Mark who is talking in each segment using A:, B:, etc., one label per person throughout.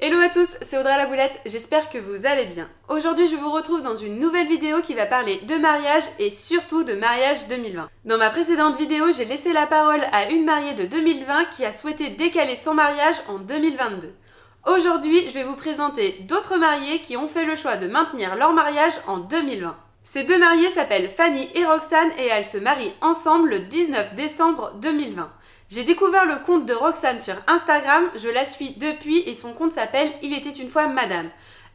A: Hello à tous, c'est Audrey la Boulette, j'espère que vous allez bien. Aujourd'hui je vous retrouve dans une nouvelle vidéo qui va parler de mariage et surtout de mariage 2020. Dans ma précédente vidéo, j'ai laissé la parole à une mariée de 2020 qui a souhaité décaler son mariage en 2022. Aujourd'hui, je vais vous présenter d'autres mariés qui ont fait le choix de maintenir leur mariage en 2020. Ces deux mariées s'appellent Fanny et Roxane et elles se marient ensemble le 19 décembre 2020. J'ai découvert le compte de Roxane sur Instagram, je la suis depuis et son compte s'appelle Il était une fois Madame.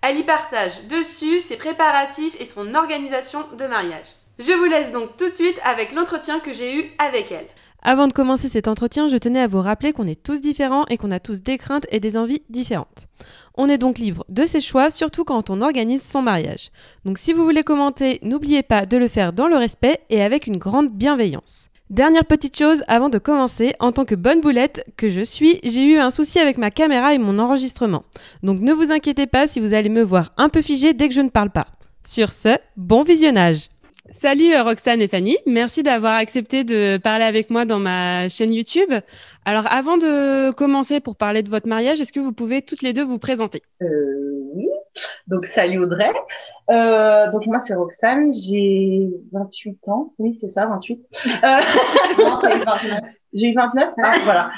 A: Elle y partage dessus ses préparatifs et son organisation de mariage. Je vous laisse donc tout de suite avec l'entretien que j'ai eu avec elle. Avant de commencer cet entretien, je tenais à vous rappeler qu'on est tous différents et qu'on a tous des craintes et des envies différentes. On est donc libre de ses choix, surtout quand on organise son mariage. Donc si vous voulez commenter, n'oubliez pas de le faire dans le respect et avec une grande bienveillance. Dernière petite chose avant de commencer, en tant que bonne boulette que je suis, j'ai eu un souci avec ma caméra et mon enregistrement. Donc ne vous inquiétez pas si vous allez me voir un peu figée dès que je ne parle pas. Sur ce, bon visionnage! Salut Roxane et Fanny, merci d'avoir accepté de parler avec moi dans ma chaîne YouTube. Alors avant de commencer pour parler de votre mariage, est-ce que vous pouvez toutes les deux vous présenter?
B: Oui, donc salut Audrey. Donc moi c'est Roxane, j'ai 28 ans. Oui, c'est ça, 28. Non, t'as eu 29. J'ai eu 29. Ah, voilà.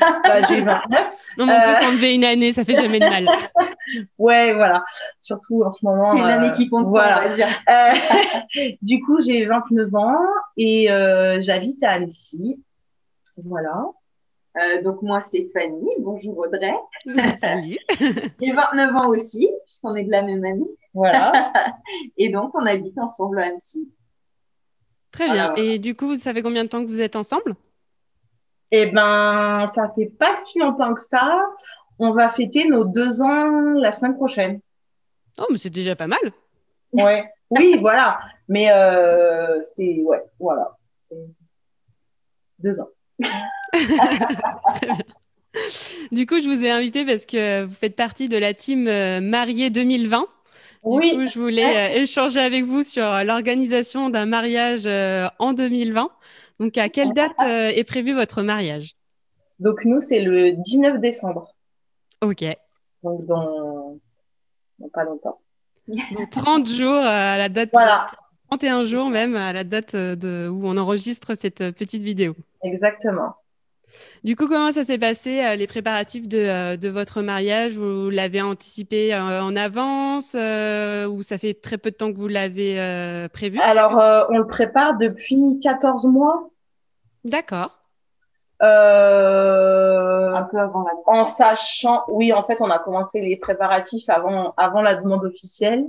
B: J'ai eu 29.
A: Non, mais on peut s'enlever une année, ça fait jamais de mal.
B: Ouais, voilà. Surtout en ce moment.
C: C'est une année qui compte,
B: voilà.
C: on va dire.
B: Du coup, j'ai 29 ans et j'habite à Annecy. Voilà.
C: Donc moi c'est Fanny, bonjour Audrey.
A: Salut.
C: J'ai 29 ans aussi, puisqu'on est de la même année.
B: Voilà.
C: Et donc on habite ensemble à Annecy.
A: Très bien. Et du coup, vous savez combien de temps que vous êtes ensemble?
B: Eh ben, ça fait pas si longtemps que ça. On va fêter nos 2 ans la semaine prochaine.
A: Oh, mais c'est déjà pas mal.
B: Ouais. Oui, voilà. Mais c'est ouais, voilà. 2 ans.
A: Très bien. Du coup, je vous ai invité parce que vous faites partie de la team Mariée 2020.
B: Oui.
A: Du coup, je voulais échanger avec vous sur l'organisation d'un mariage en 2020. Donc, à quelle date est prévu votre mariage?
B: Donc nous, c'est le 19 décembre.
A: Ok.
B: Donc dans pas longtemps.
A: Donc 30 jours à la date,
B: Voilà.
A: 31 jours même à la date où on enregistre cette petite vidéo.
B: Exactement.
A: Du coup, comment ça s'est passé, les préparatifs de votre mariage? Vous l'avez anticipé en avance ou ça fait très peu de temps que vous l'avez prévu?
B: Alors, on le prépare depuis 14 mois.
A: D'accord.
B: Un
C: peu avant la demande.
B: En sachant, oui, en fait, on a commencé les préparatifs avant la demande officielle.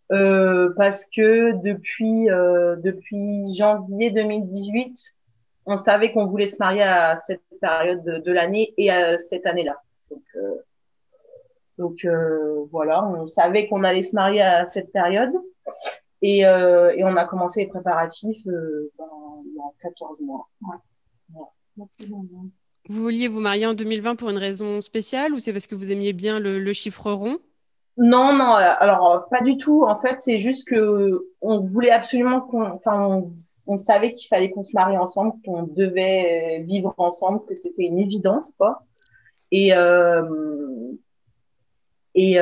B: Parce que depuis janvier 2018, on savait qu'on voulait se marier à cette période de l'année et à cette année-là. Donc voilà, on savait qu'on allait se marier à cette période et on a commencé les préparatifs il y a 14 mois. Ouais. Voilà.
A: Vous vouliez vous marier en 2020 pour une raison spéciale ou c'est parce que vous aimiez bien le chiffre rond?
B: Non, non, alors pas du tout. En fait, c'est juste que on voulait absolument on savait qu'il fallait qu'on se marie ensemble, qu'on devait vivre ensemble, que c'était une évidence, quoi. Et et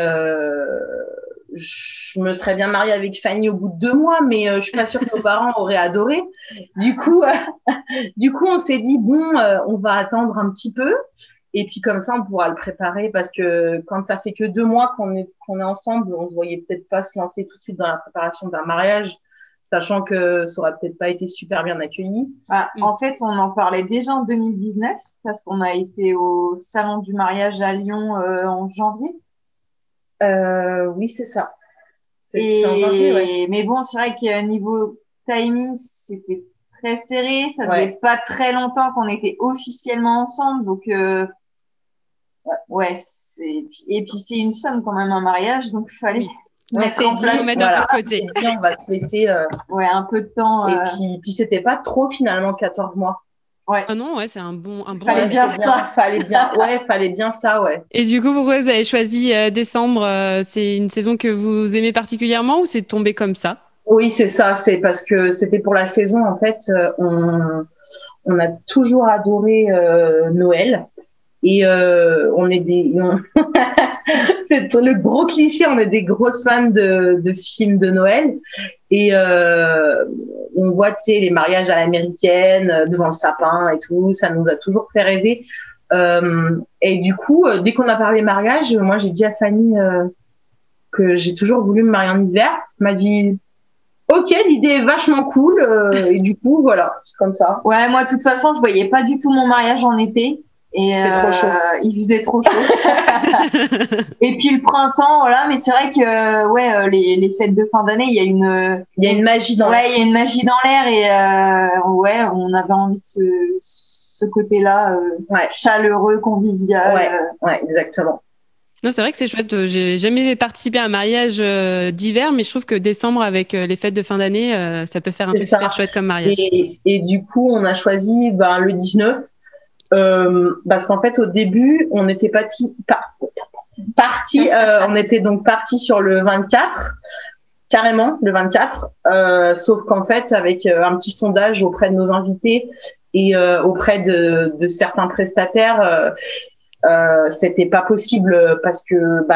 B: je me serais bien mariée avec Fanny au bout de 2 mois, mais je suis pas sûre que nos parents auraient adoré. Du coup, on s'est dit bon, on va attendre un petit peu. Et puis comme ça, on pourra le préparer parce que quand ça fait que 2 mois qu'on est ensemble, on se voyait peut-être pas se lancer tout de suite dans la préparation d'un mariage, sachant que ça aurait peut-être pas été super bien accueilli.
C: En fait, on en parlait déjà en 2019 parce qu'on a été au salon du mariage à Lyon en janvier.
B: Oui, c'est ça.
C: C'est
B: en janvier, ouais.
C: Mais bon, c'est vrai que niveau timing, c'était très serré. Ça
B: Ouais.
C: faisait pas très longtemps qu'on était officiellement ensemble, donc ouais, et puis c'est une somme quand même un mariage, donc il fallait mettre en place.
A: Mettre un peu de côté.
B: On s'est dit, on va se laisser
C: ouais, un peu de temps.
B: Et puis c'était pas trop finalement 14 mois.
C: Ouais.
A: Ah non, ouais, c'est un bon
C: fallait bien ça.
B: Fallait bien ça, ouais.
A: Et du coup, pourquoi vous avez choisi décembre? C'est une saison que vous aimez particulièrement ou c'est tombé comme ça?
B: Oui, c'est ça. C'est parce que c'était pour la saison. En fait, on a toujours adoré Noël. Et c'est le gros cliché, on est des grosses fans de films de Noël et on voit, tu sais, les mariages à l'américaine devant le sapin et tout. Ça nous a toujours fait rêver. Et du coup, dès qu'on a parlé mariage, moi j'ai dit à Fanny que j'ai toujours voulu me marier en hiver. Elle m'a dit ok, l'idée est vachement cool. Et du coup, voilà, c'est comme ça.
C: Ouais, moi, de toute façon, je voyais pas du tout mon mariage en été. Et
B: trop chaud.
C: il faisait trop chaud. Et puis le printemps, voilà. Mais c'est vrai que ouais, les fêtes de fin d'année, il y a une
B: magie dans l'air.
C: Ouais, il y a une magie dans l'air et ouais, on avait envie de ce côté-là, chaleureux, convivial.
B: Ouais, exactement.
A: Non, c'est vrai que c'est chouette. J'ai jamais participé à un mariage d'hiver, mais je trouve que décembre avec les fêtes de fin d'année, ça peut faire un truc super chouette comme mariage.
B: Et du coup, on a choisi le 19 parce qu'en fait, au début, on était on était donc parti sur le 24, carrément le 24. Sauf qu'en fait, avec un petit sondage auprès de nos invités et auprès de certains prestataires. C'était pas possible parce que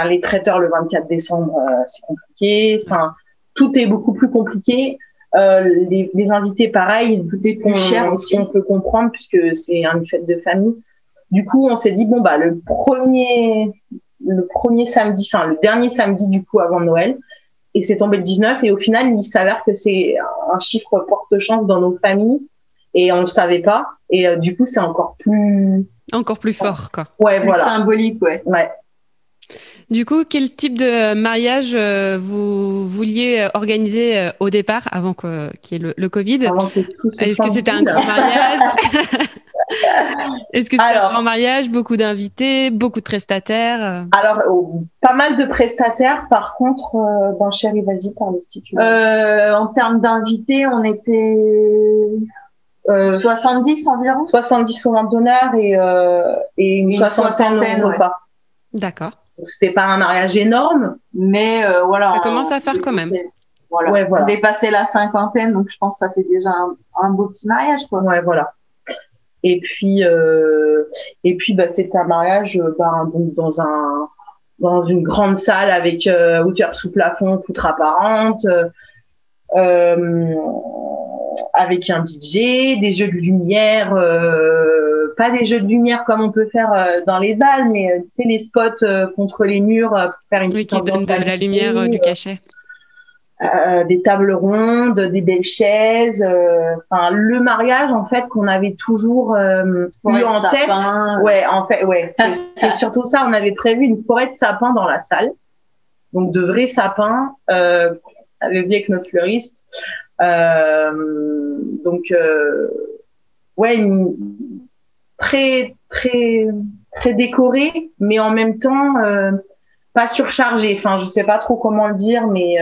B: les traiteurs le 24 décembre c'est compliqué, enfin tout est beaucoup plus compliqué, les invités pareil, tout est plus cher aussi, on peut comprendre puisque c'est une fête de famille. Du coup on s'est dit le premier samedi, enfin le dernier samedi du coup avant Noël, et c'est tombé le 19 et au final il s'avère que c'est un chiffre porte-chance dans nos familles et on le savait pas et du coup c'est encore plus
A: fort, quoi.
B: Ouais,
C: plus symbolique, ouais.
A: Du coup, quel type de mariage vous vouliez organiser au départ, avant qu'il y ait le Covid? Est-ce que c'était un grand mariage? Est-ce que c'était un grand mariage, beaucoup d'invités, beaucoup de prestataires?
B: Alors, pas mal de prestataires. Par contre, chérie, vas-y, parle si tu veux.
C: En termes d'invités, on était 70 environ.
B: 70 au d'honneur et une soixantaine au repas.
A: D'accord.
B: C'était pas un mariage énorme,
C: mais voilà.
A: Ça commence à faire quand même.
C: Voilà. Ouais, voilà. On dépassait la cinquantaine, donc je pense que ça fait déjà un beau petit mariage, quoi.
B: Ouais, voilà. Et puis c'était un mariage donc dans une grande salle avec hauteur sous plafond, poutre apparente. Avec un DJ, des jeux de lumière, pas des jeux de lumière comme on peut faire dans les balles, mais tu sais les spots contre les murs pour faire une petite
A: qui donne de la lumière, du cachet.
B: Des tables rondes, des belles chaises, enfin le mariage en fait qu'on avait toujours eu en tête. Ouais, en fait, ouais, c'est surtout ça. On avait prévu une forêt de sapins dans la salle, donc de vrais sapins avec notre fleuriste. Très très très décoré, mais en même temps pas surchargé. Enfin, je sais pas trop comment le dire, mais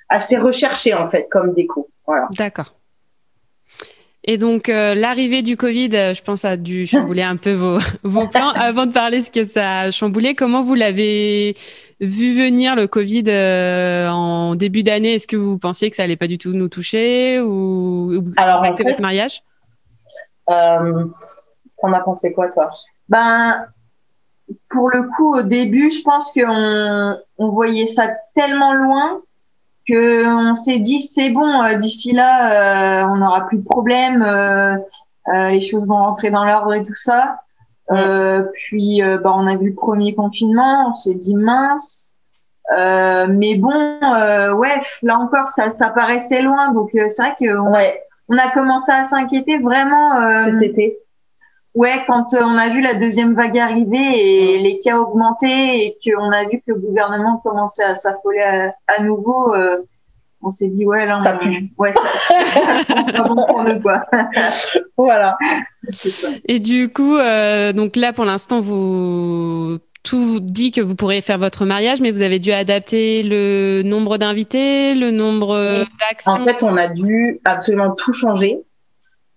B: assez recherché en fait comme déco. Voilà.
A: D'accord. Et donc l'arrivée du Covid, je pense, a dû chambouler un peu vos plans. Avant de parler ce que ça a chamboulé, comment vous l'avez vu venir le Covid en début d'année? Est-ce que vous pensiez que ça allait pas du tout nous toucher ou impacter votre mariage?
B: T'en as pensé quoi, toi?
C: Pour le coup, au début, je pense qu'on voyait ça tellement loin que on s'est dit c'est bon, d'ici là, on n'aura plus de problème, les choses vont rentrer dans l'ordre et tout ça. Puis on a vu le premier confinement, on s'est dit mince, mais bon, là encore ça paraissait loin, donc c'est vrai que on a commencé à s'inquiéter vraiment
B: cet été.
C: Ouais, quand on a vu la deuxième vague arriver et les cas augmenter et qu'on a vu que le gouvernement commençait à s'affoler à nouveau, on s'est dit là
B: ça pue.
C: Ouais, c'est pas bon pour nous, quoi.
B: Voilà.
A: Et du coup, donc là pour l'instant vous tout dit que vous pourrez faire votre mariage, mais vous avez dû adapter le nombre d'invités, le nombre d'actions.
B: En fait, on a dû absolument tout changer.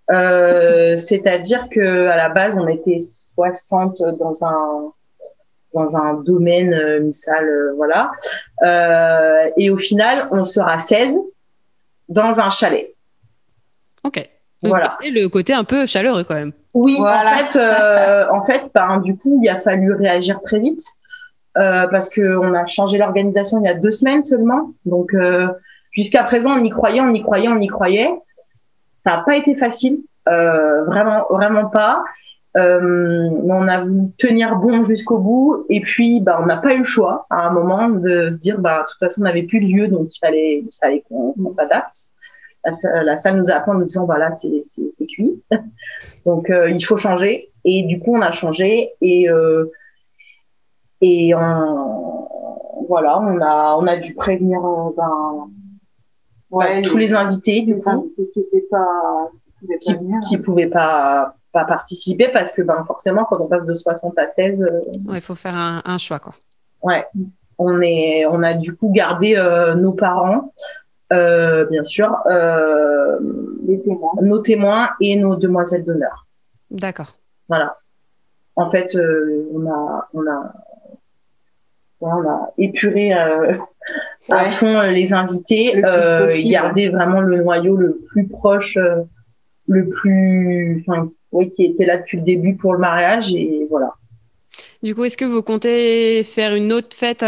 B: C'est-à-dire que à la base on était 60 dans un domaine, une salle, voilà, et au final on sera 16 dans un chalet.
A: Ok. Donc, voilà. Le côté un peu chaleureux quand même.
B: Oui, voilà. En fait, du coup il a fallu réagir très vite. parce que on a changé l'organisation il y a 2 semaines seulement. Donc jusqu'à présent, on y croyait, on y croyait, on y croyait. Ça n'a pas été facile, vraiment, vraiment pas. On a voulu tenir bon jusqu'au bout, et puis on n'a pas eu le choix à un moment de se dire de toute façon on n'avait plus de lieu, donc il fallait qu'on s'adapte. La salle nous a appelé en nous disant voilà, c'est cuit, donc il faut changer. Et du coup on a changé, et voilà, on a dû prévenir tous les invités,
C: les invités qui
B: pouvaient pas participer, parce que forcément quand on passe de 60 à 16,
A: il faut faire un choix, quoi.
B: Ouais, on a du coup gardé nos parents, bien sûr, nos témoins et nos demoiselles d'honneur.
A: D'accord.
B: Voilà. En fait, on a épuré à fond les invités, garder vraiment le noyau le plus proche, qui était là depuis le début pour le mariage, et voilà.
A: Du coup, est-ce que vous comptez faire une autre fête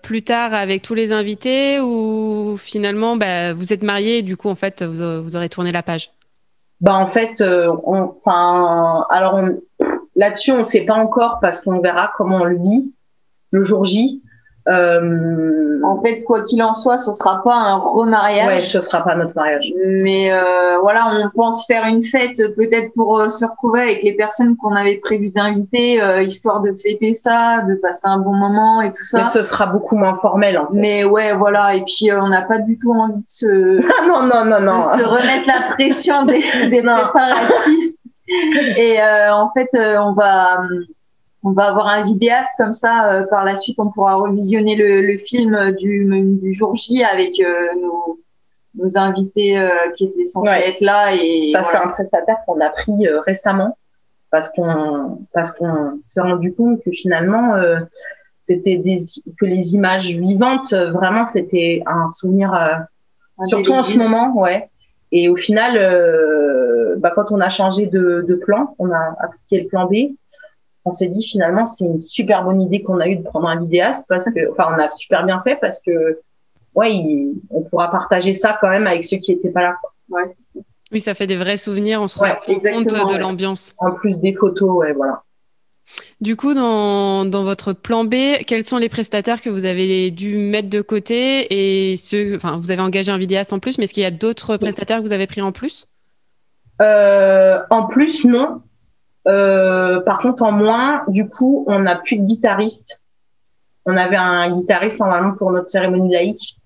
A: plus tard avec tous les invités, ou finalement vous êtes mariés et du coup en fait vous aurez tourné la page?
B: En fait, là-dessus on sait pas encore, parce qu'on verra comment on le vit le jour J.
C: En fait, quoi qu'il en soit, ce sera pas un remariage.
B: Ouais, ce sera pas notre mariage.
C: Mais voilà, on pense faire une fête peut-être pour se retrouver avec les personnes qu'on avait prévu d'inviter, histoire de fêter ça, de passer un bon moment et tout ça.
B: Mais ce sera beaucoup moins formel, en fait.
C: Mais ouais, voilà. Et puis on n'a pas du tout envie de se
B: non.
C: de se remettre la pression des préparatifs. Et en fait, on va avoir un vidéaste, comme ça par la suite on pourra revisionner le film du jour J avec nos invités qui étaient censés être là. Et
B: ça, c'est un prestataire qu'on a pris récemment, parce qu'on s'est rendu compte que finalement c'était que les images vivantes, vraiment c'était un souvenir, surtout en ce moment, ouais. Et au final, quand on a changé de plan, on a appliqué le plan B. On s'est dit finalement c'est une super bonne idée qu'on a eu de prendre un vidéaste, parce que on a super bien fait, parce que on pourra partager ça quand même avec ceux qui étaient pas là, quoi.
C: Ouais, c'est ça.
A: Oui, ça fait des vrais souvenirs, on se rend compte de l'ambiance.
B: En plus des photos, voilà.
A: Du coup, dans votre plan B, quels sont les prestataires que vous avez dû mettre de côté, et vous avez engagé un vidéaste en plus, mais est-ce qu'il y a d'autres prestataires que vous avez pris en plus?
B: En plus, non. Par contre, en moins, du coup, on n'a plus de guitariste. On avait un guitariste normalement pour notre cérémonie laïque.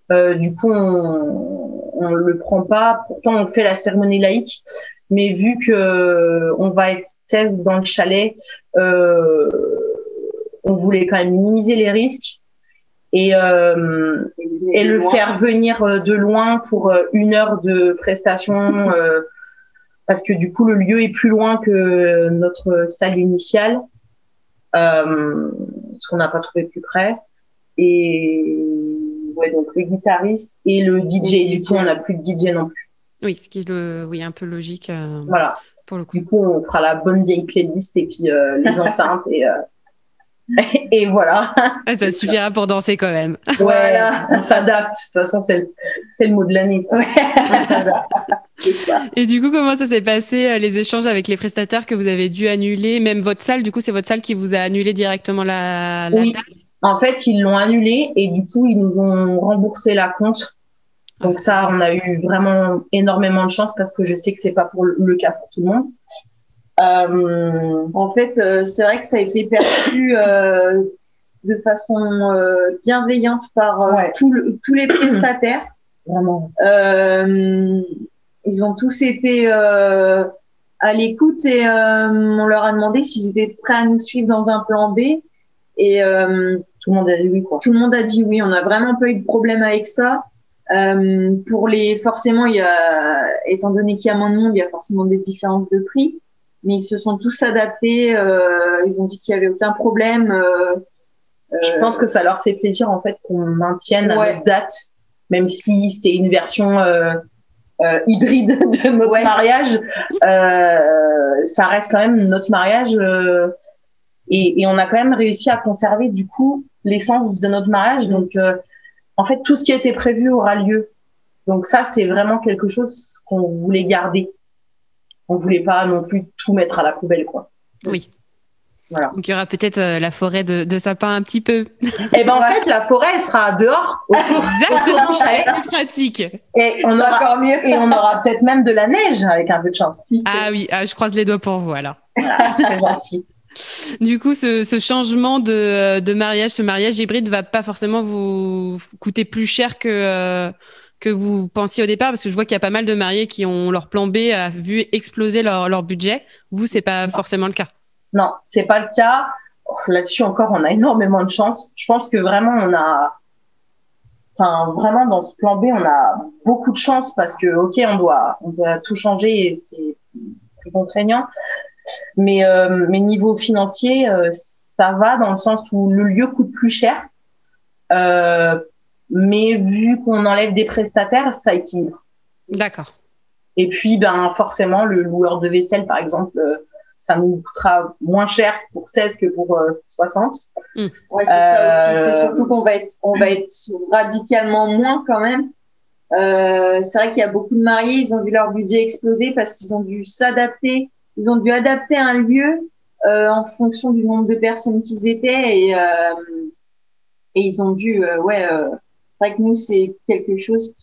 B: Du coup, on le prend pas. Pourtant, on fait la cérémonie laïque, mais vu que on va être 16 dans le chalet, on voulait quand même minimiser les risques, et le faire venir de loin pour 1 heure de prestation. Parce que du coup le lieu est plus loin que notre salle initiale, parce qu'on n'a pas trouvé plus près. Et donc le guitariste et le DJ. Du coup on n'a plus de DJ non plus.
A: Oui, ce qui est un peu logique.
B: Voilà.
A: Pour le coup.
B: Du coup on fera la bonne vieille playlist, et puis les enceintes et voilà.
A: Ça suffira pour danser quand même.
B: Voilà, on s'adapte. De toute façon c'est le mot de l'année. Ça. On s'adapte.
A: Et du coup, comment ça s'est passé, les échanges avec les prestataires que vous avez dû annuler? Même votre salle, du coup, c'est votre salle qui vous a annulé directement la
B: oui.
A: date?
B: En fait, ils l'ont annulé, et du coup, ils nous ont remboursé la compte. Donc ça, on a eu vraiment énormément de chance, parce que je sais que c'est pas le cas pour tout le monde.
C: En fait, c'est vrai que ça a été perçu de façon bienveillante par tous les prestataires.
B: Vraiment.
C: Ils ont tous été à l'écoute, et on leur a demandé s'ils étaient prêts à nous suivre dans un plan B, et
B: tout le monde a dit oui, quoi.
C: Tout le monde a dit oui. On n'a vraiment pas eu de problème avec ça. Forcément, étant donné qu'il y a moins de monde, il y a forcément des différences de prix, mais ils se sont tous adaptés. Ils ont dit qu'il y avait aucun problème.
B: Je pense que ça leur fait plaisir, en fait, qu'on maintienne notre date, même si c'est une version hybride de notre mariage. Ça reste quand même notre mariage. et on a quand même réussi à conserver du coup l'essence de notre mariage. Donc en fait, tout ce qui a été prévu aura lieu. Donc ça, c'est vraiment quelque chose qu'on voulait garder. On voulait pas non plus tout mettre à la poubelle, quoi.
A: Oui.
B: Voilà.
A: Donc il y aura peut-être la forêt de sapin un petit peu.
B: Et ben en fait, la forêt, elle sera dehors.
A: Exactement, c'est pratique.
B: Et on aura peut-être même de la neige avec un peu de chance.
A: Ah oui, je croise les doigts pour vous alors.
B: C'est gentil.
A: Du coup, ce changement de mariage, ce mariage hybride va pas forcément vous coûter plus cher que vous pensiez au départ, parce que je vois qu'il y a pas mal de mariés qui ont leur plan B vu exploser leur budget. Vous, c'est pas forcément le cas.
B: Non, c'est pas le cas. Là-dessus encore, on a énormément de chance. Je pense que vraiment, vraiment dans ce plan B, on a beaucoup de chance parce que, ok, on doit tout changer et c'est plus contraignant. Mais niveau financier, ça va dans le sens où le lieu coûte plus cher. Mais vu qu'on enlève des prestataires, ça équilibre.
A: D'accord.
B: Et puis, forcément, le loueur de vaisselle, par exemple, ça nous coûtera moins cher pour 16 que pour 60.
C: Ouais, c'est ça aussi. C'est surtout qu'on va être radicalement moins quand même. C'est vrai qu'il y a beaucoup de mariés, ils ont vu leur budget exploser parce qu'ils ont dû s'adapter. Ils ont dû adapter un lieu en fonction du nombre de personnes qu'ils étaient et ils ont dû c'est vrai que nous c'est quelque chose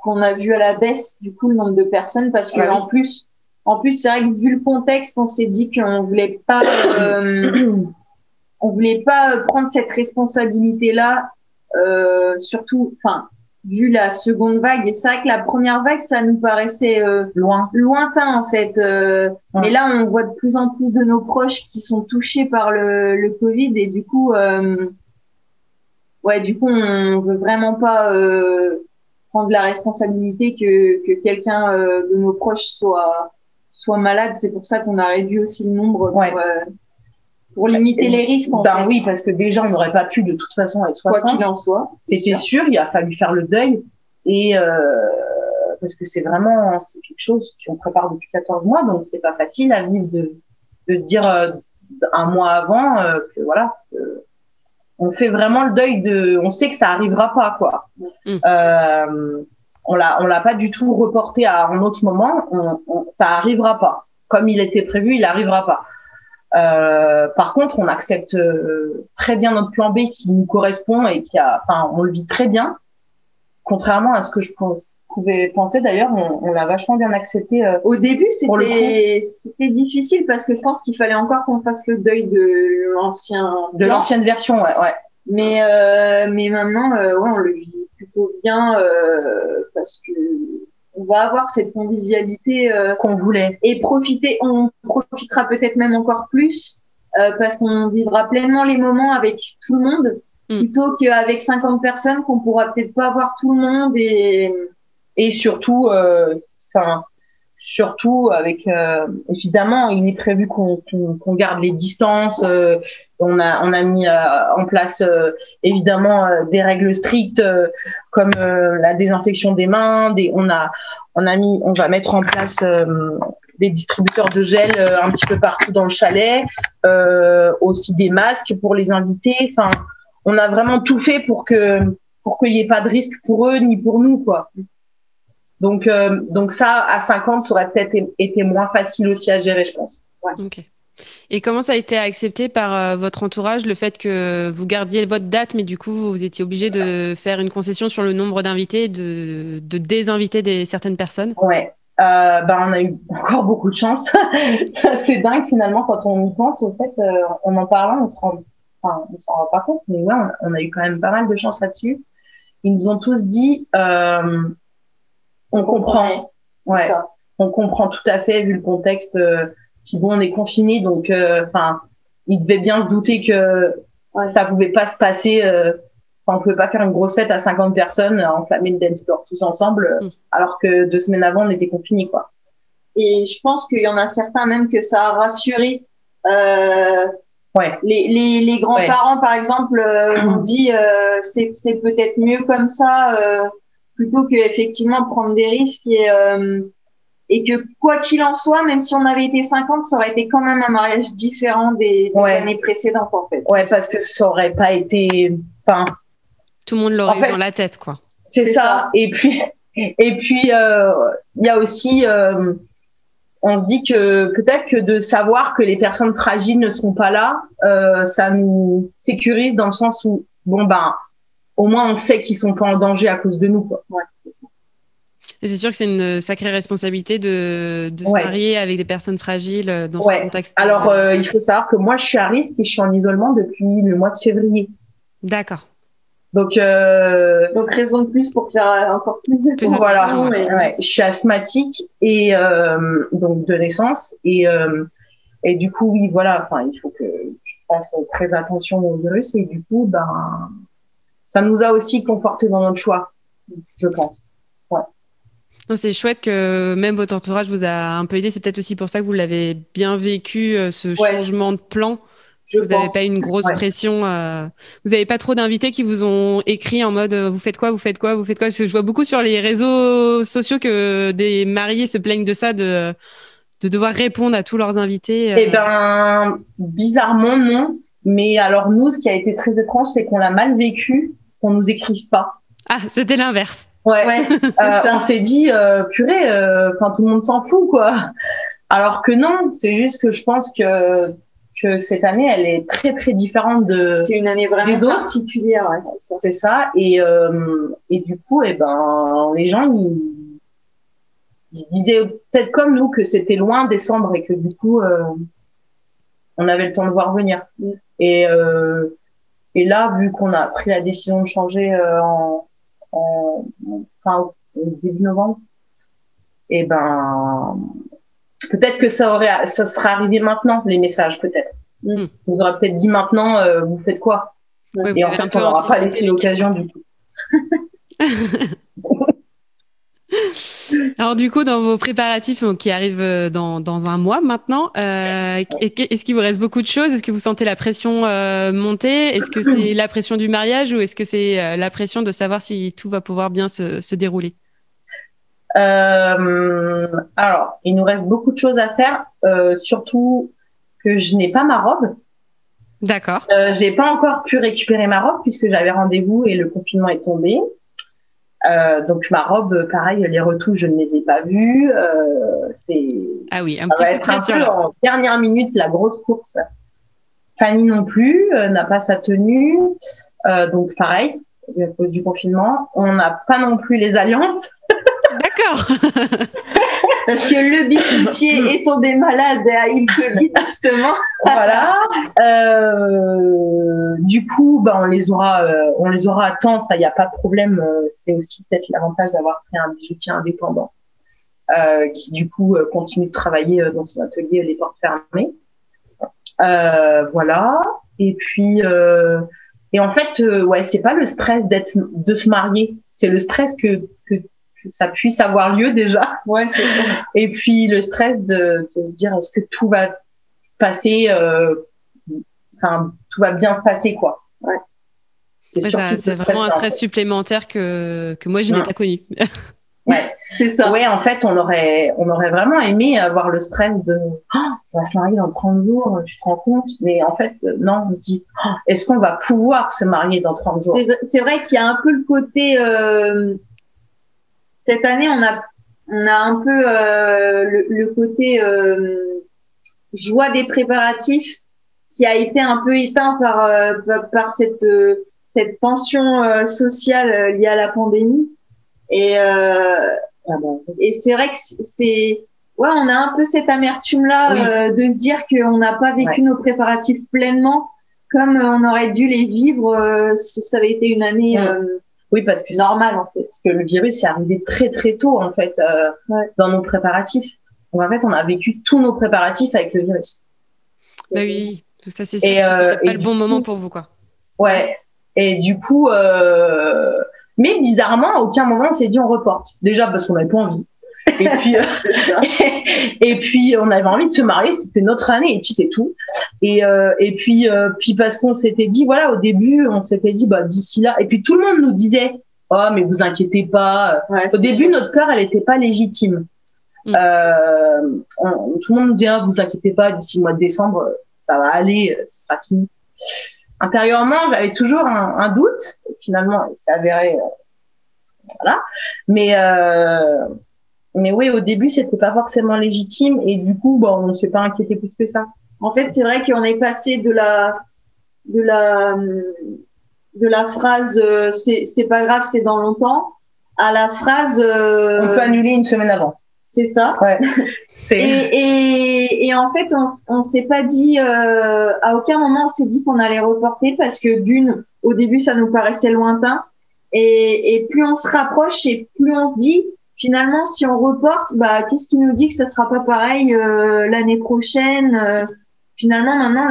C: qu'on a vu à la baisse du coup le nombre de personnes parce que en plus c'est vrai que vu le contexte on s'est dit qu'on voulait pas prendre cette responsabilité là surtout vu la seconde vague, et c'est vrai que la première vague, ça nous paraissait lointain en fait. Mais là, on voit de plus en plus de nos proches qui sont touchés par le Covid, et du coup, on veut vraiment pas prendre la responsabilité que quelqu'un de nos proches soit malade. C'est pour ça qu'on a réduit aussi le nombre pour limiter les risques.
B: Oui, parce que déjà, on n'aurait pas pu de toute façon avec 60.
C: Quoi qu'il en soit.
B: C'était sûr, il a fallu faire le deuil. Et parce que c'est quelque chose qu'on prépare depuis 14 mois, donc c'est pas facile à vivre de se dire un mois avant que voilà. On fait vraiment le deuil on sait que ça arrivera pas, quoi. On l'a pas du tout reporté à un autre moment. Ça arrivera pas. Comme il était prévu, il arrivera pas. Par contre, on accepte très bien notre plan B qui nous correspond et on le vit très bien. Contrairement à ce que je pouvais penser, d'ailleurs, on l'a vachement bien accepté.
C: Au début, c'était difficile parce que je pense qu'il fallait encore qu'on fasse le deuil de
B: l'ancienne version, ouais.
C: Mais maintenant, on le vit plutôt bien parce que on va avoir cette convivialité
B: qu'on voulait
C: et on profitera peut-être même encore plus parce qu'on vivra pleinement les moments avec tout le monde plutôt qu'avec 50 personnes qu'on pourra peut-être pas voir tout le monde
B: et surtout avec évidemment il est prévu qu'on garde les distances. On a mis en place évidemment des règles strictes comme la désinfection des mains. On va mettre en place des distributeurs de gel un petit peu partout dans le chalet, aussi des masques pour les invités. Enfin, on a vraiment tout fait pour qu'il n'y ait pas de risque pour eux ni pour nous, quoi. Donc ça, à 50, ça aurait peut-être été moins facile aussi à gérer, je pense. Ouais.
A: Ok. Et comment ça a été accepté par votre entourage, le fait que vous gardiez votre date, mais du coup, vous étiez obligé de faire une concession sur le nombre d'invités, de désinviter certaines personnes?
B: Ouais. On a eu encore beaucoup de chance. C'est dingue, finalement, quand on y pense. Au fait, en parlant, on s'en rend pas compte, mais ouais, on a eu quand même pas mal de chance là-dessus. Ils nous ont tous dit, on comprend. Ouais. On comprend tout à fait, vu le contexte. Puis bon, on est confinés, donc ils devaient bien se douter que ça pouvait pas se passer. On pouvait pas faire une grosse fête à 50 personnes, enflammer le dance floor tous ensemble, alors que 2 semaines avant, on était confinés, quoi.
C: Et je pense qu'il y en a certains même que ça a rassuré. Les grands-parents, par exemple, ont dit c'est peut-être mieux comme ça, plutôt que effectivement prendre des risques et que quoi qu'il en soit, même si on avait été 50, ça aurait été quand même un mariage différent des années précédentes, en fait.
B: Ouais, parce que ça aurait pas été, enfin,
A: tout le monde l'aurait eu dans la tête, quoi.
B: C'est ça. Et puis, il y a aussi, on se dit que peut-être que de savoir que les personnes fragiles ne seront pas là, ça nous sécurise dans le sens où, bon, ben, au moins on sait qu'ils sont pas en danger à cause de nous, quoi. Ouais, c'est ça.
A: Et c'est sûr que c'est une sacrée responsabilité de se marier avec des personnes fragiles dans ce contexte.
B: Alors, il faut savoir que moi, je suis à risque et je suis en isolement depuis le mois de février.
A: D'accord.
B: Donc
C: raison de plus pour faire encore plus attention.
B: Voilà. Ouais. Je suis asthmatique et donc de naissance et du coup oui voilà. Enfin, il faut que je fasse très attention au virus et du coup ben ça nous a aussi conforté dans notre choix, je pense. Ouais.
A: Non, c'est chouette que même votre entourage vous a un peu aidé. C'est peut-être aussi pour ça que vous l'avez bien vécu, ce changement de plan. Vous n'avez pas une grosse pression. Vous n'avez pas trop d'invités qui vous ont écrit en mode vous faites quoi, vous faites quoi, vous faites quoi. Parce que je vois beaucoup sur les réseaux sociaux que des mariés se plaignent de ça, de devoir répondre à tous leurs invités.
B: Eh ben, bizarrement non. Mais alors nous, ce qui a été très étrange, c'est qu'on l'a mal vécu, qu'on nous écrive pas.
A: Ah, c'était l'inverse.
B: Ouais. On s'est dit purée, enfin tout le monde s'en fout quoi. Alors que non, c'est juste que je pense que cette année, elle est très très différente
C: c'est une année vraiment particulière, ouais, c'est ça.
B: C'est ça. Et du coup, eh ben, les gens ils disaient peut-être comme nous que c'était loin décembre et que du coup, on avait le temps de voir venir. Et là, vu qu'on a pris la décision de changer au début novembre, et ben peut-être que ça serait arrivé maintenant, les messages, peut-être. Vous aurez peut-être dit maintenant, vous faites quoi? Et en fait, on n'aura pas laissé l'occasion du tout.
A: Alors du coup, dans vos préparatifs qui arrivent dans un mois maintenant, est-ce qu'il vous reste beaucoup de choses? Est-ce que vous sentez la pression monter? Est-ce que c'est la pression du mariage ou est-ce que c'est la pression de savoir si tout va pouvoir bien se dérouler?
B: Alors, il nous reste beaucoup de choses à faire, surtout que je n'ai pas ma robe.
A: D'accord.
B: J'ai pas encore pu récupérer ma robe puisque j'avais rendez-vous et le confinement est tombé. Donc ma robe, pareil, les retouches, je ne les ai pas vues.
A: Ah oui,
B: ça va être un peu en dernière minute la grosse course. Fanny non plus n'a pas sa tenue, donc pareil, à cause du confinement. On n'a pas non plus les alliances.
A: D'accord.
C: Parce que le bijoutier est tombé malade à il Covid, justement.
B: Voilà. Du coup, bah, on les aura à temps, ça, y a pas de problème. C'est aussi peut-être l'avantage d'avoir pris un bijoutier indépendant, qui du coup continue de travailler dans son atelier les portes fermées. Voilà. Et puis, et en fait, ouais, c'est pas le stress de se marier, c'est le stress que ça puisse avoir lieu déjà.
C: Ouais, c'est ça.
B: Et puis le stress de se dire est-ce que tout va se passer, enfin tout va bien se passer quoi. Ouais.
A: C'est vraiment un stress supplémentaire que moi je n'ai pas connu.
B: Ouais, c'est ça. Ouais, en fait, on aurait vraiment aimé avoir le stress de on va se marier dans 30 jours, tu te rends compte? Mais en fait, non, on se dit est-ce qu'on va pouvoir se marier dans 30 jours?
C: C'est vrai qu'il y a un peu le côté cette année, on a un peu le côté joie des préparatifs qui a été un peu éteint par cette tension sociale liée à la pandémie. Et c'est vrai que on a un peu cette amertume là de se dire qu'on n'a pas vécu nos préparatifs pleinement comme on aurait dû les vivre si ça avait été une année
B: oui, parce que
C: normal en fait.
B: Parce que le virus est arrivé très très tôt en fait dans nos préparatifs. Donc en fait, on a vécu tous nos préparatifs avec le virus.
A: Bah oui, tout ça c'est sûr. C'était pas le bon moment pour vous quoi.
B: Ouais. Et du coup, mais bizarrement, à aucun moment on s'est dit on reporte. Déjà parce qu'on n'avait pas envie. Et puis, et puis on avait envie de se marier, c'était notre année et puis c'est tout. Et puis parce qu'on s'était dit voilà au début on s'était dit bah d'ici là et puis tout le monde nous disait oh mais vous inquiétez pas. Ouais, au début notre peur elle était pas légitime. Tout le monde me dit, ah, vous inquiétez pas, d'ici le mois de décembre, ça va aller, ce sera fini. Intérieurement, j'avais toujours un doute. Finalement, il s'est avéré, voilà. Mais oui, au début, c'était pas forcément légitime et du coup, bon, on s'est pas inquiété plus que ça.
C: En fait, c'est vrai qu'on est passé de la phrase c'est pas grave, c'est dans longtemps à la phrase
B: on peut annuler une semaine avant.
C: C'est ça.
B: Ouais.
C: Et en fait, on s'est pas dit à aucun moment on s'est dit qu'on allait reporter parce que au début ça nous paraissait lointain et plus on se rapproche et plus on se dit finalement si on reporte, bah qu'est-ce qui nous dit que ça sera pas pareil l'année prochaine. Finalement maintenant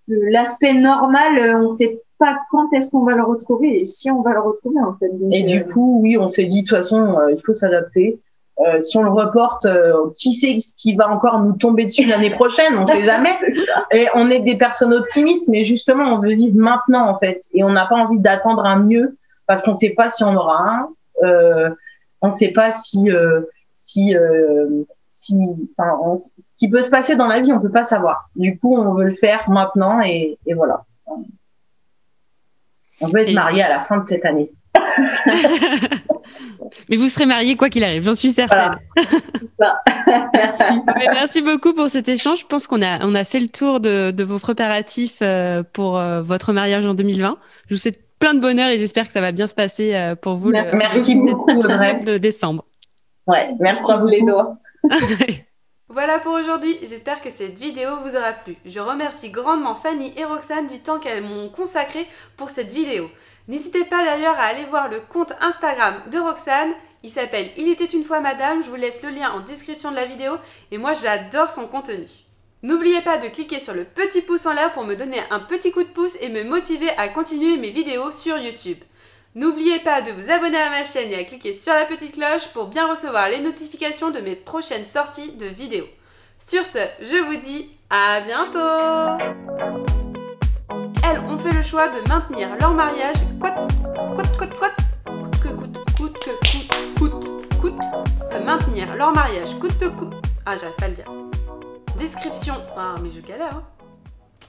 C: l'aspect normal, on sait pas quand est-ce qu'on va le retrouver et si on va le retrouver en fait. Donc,
B: et du coup, oui, on s'est dit de toute façon, il faut s'adapter. Si on le reporte, qui sait ce qui va encore nous tomber dessus l'année prochaine, on sait jamais. Et on est des personnes optimistes, mais justement, on veut vivre maintenant en fait, et on n'a pas envie d'attendre un mieux parce qu'on sait pas si on aura un. On sait pas ce qui peut se passer dans la vie, on peut pas savoir. Du coup, on veut le faire maintenant et voilà. On veut être mariés à la fin de cette année.
A: Mais vous serez mariés quoi qu'il arrive, j'en suis certaine.
B: Voilà.
A: Mais merci beaucoup pour cet échange. Je pense qu'on a fait le tour de vos préparatifs pour votre mariage en 2020. Je vous souhaite plein de bonheur et j'espère que ça va bien se passer pour vous
B: merci beaucoup, Audrey.
A: De décembre.
B: Ouais, merci beaucoup. Les doigts.
A: Voilà pour aujourd'hui, j'espère que cette vidéo vous aura plu. Je remercie grandement Fanny et Roxane du temps qu'elles m'ont consacré pour cette vidéo. N'hésitez pas d'ailleurs à aller voir le compte Instagram de Roxane, il s'appelle Il était une fois madame, je vous laisse le lien en description de la vidéo et moi j'adore son contenu. N'oubliez pas de cliquer sur le petit pouce en l'air pour me donner un petit coup de pouce et me motiver à continuer mes vidéos sur YouTube. N'oubliez pas de vous abonner à ma chaîne et à cliquer sur la petite cloche pour bien recevoir les notifications de mes prochaines sorties de vidéos. Sur ce, je vous dis à bientôt. Elles ont fait le choix de maintenir leur mariage de maintenir leur mariage coûte que coûte. Ah, j'arrive pas à le dire. Description. Ah, mais je galère, hein.